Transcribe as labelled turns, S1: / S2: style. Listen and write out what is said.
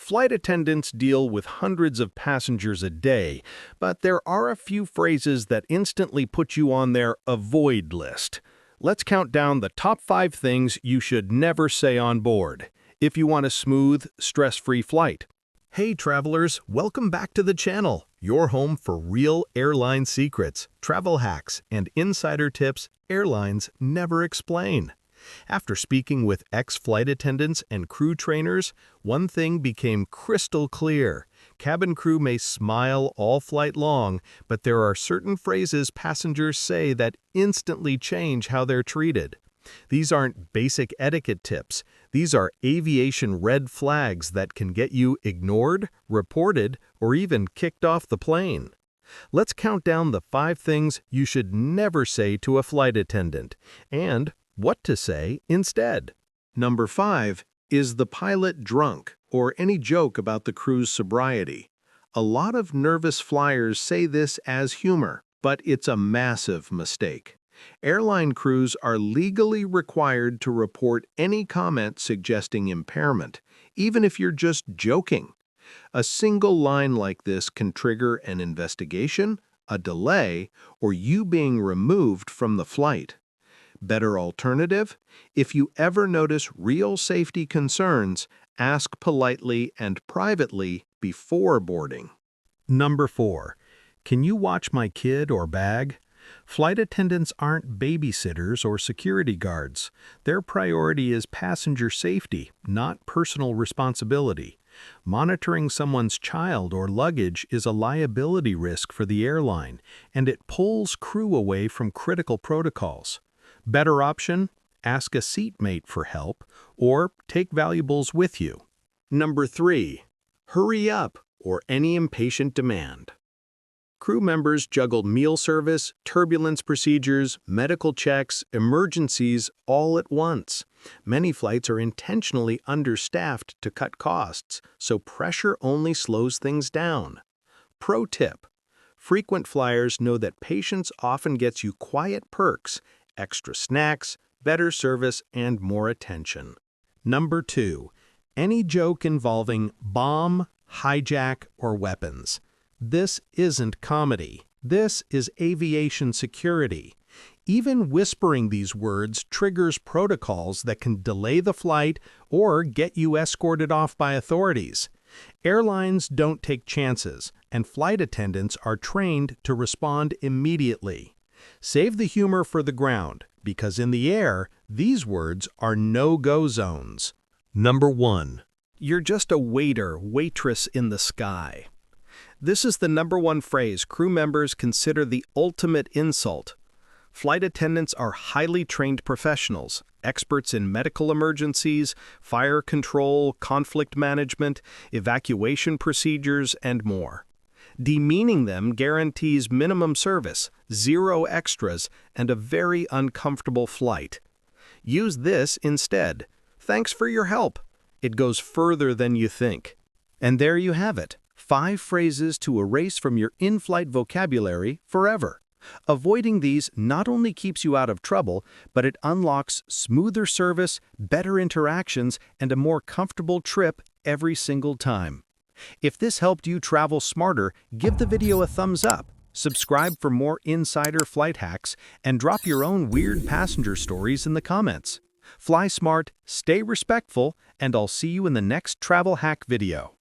S1: Flight attendants deal with hundreds of passengers a day, but there are a few phrases that instantly put you on their avoid list. Let's count down the top 5 things you should never say on board if you want a smooth, stress-free flight. Hey travelers, welcome back to the channel, your home for real airline secrets, travel hacks, and insider tips airlines never explain. After speaking with ex-flight attendants and crew trainers, one thing became crystal clear. Cabin crew may smile all flight long, but there are certain phrases passengers say that instantly change how they're treated. These aren't basic etiquette tips. These are aviation red flags that can get you ignored, reported, or even kicked off the plane. Let's count down the 5 things you should never say to a flight attendant, and what to say instead. Number 5 is the pilot drunk, or any joke about the crew's sobriety. A lot of nervous flyers say this as humor, but it's a massive mistake. Airline crews are legally required to report any comment suggesting impairment, even if you're just joking. A single line like this can trigger an investigation, a delay, or you being removed from the flight. Better alternative? If you ever notice real safety concerns, ask politely and privately before boarding. Number 4. Can you watch my kid or bag? Flight attendants aren't babysitters or security guards. Their priority is passenger safety, not personal responsibility. Monitoring someone's child or luggage is a liability risk for the airline, and it pulls crew away from critical protocols. Better option? Ask a seatmate for help, or take valuables with you. Number 3. Hurry up, or any impatient demand. Crew members juggle meal service, turbulence procedures, medical checks, emergencies all at once. Many flights are intentionally understaffed to cut costs, so pressure only slows things down. Pro tip: frequent flyers know that patience often gets you quiet perks, extra snacks, better service, and more attention. Number 2. Any joke involving bomb, hijack, or weapons. This isn't comedy. This is aviation security. Even whispering these words triggers protocols that can delay the flight or get you escorted off by authorities. Airlines don't take chances, and flight attendants are trained to respond immediately. Save the humor for the ground, because in the air, these words are no-go zones. Number 1. You're just a waiter, waitress in the sky. This is the number 1 phrase crew members consider the ultimate insult. Flight attendants are highly trained professionals, experts in medical emergencies, fire control, conflict management, evacuation procedures, and more. Demeaning them guarantees minimum service, 0 extras, and a very uncomfortable flight. Use this instead. Thanks for your help. It goes further than you think. And there you have it. 5 phrases to erase from your in-flight vocabulary forever. Avoiding these not only keeps you out of trouble, but it unlocks smoother service, better interactions, and a more comfortable trip every single time. If this helped you travel smarter, give the video a thumbs up, subscribe for more insider flight hacks, and drop your own weird passenger stories in the comments. Fly smart, stay respectful, and I'll see you in the next travel hack video.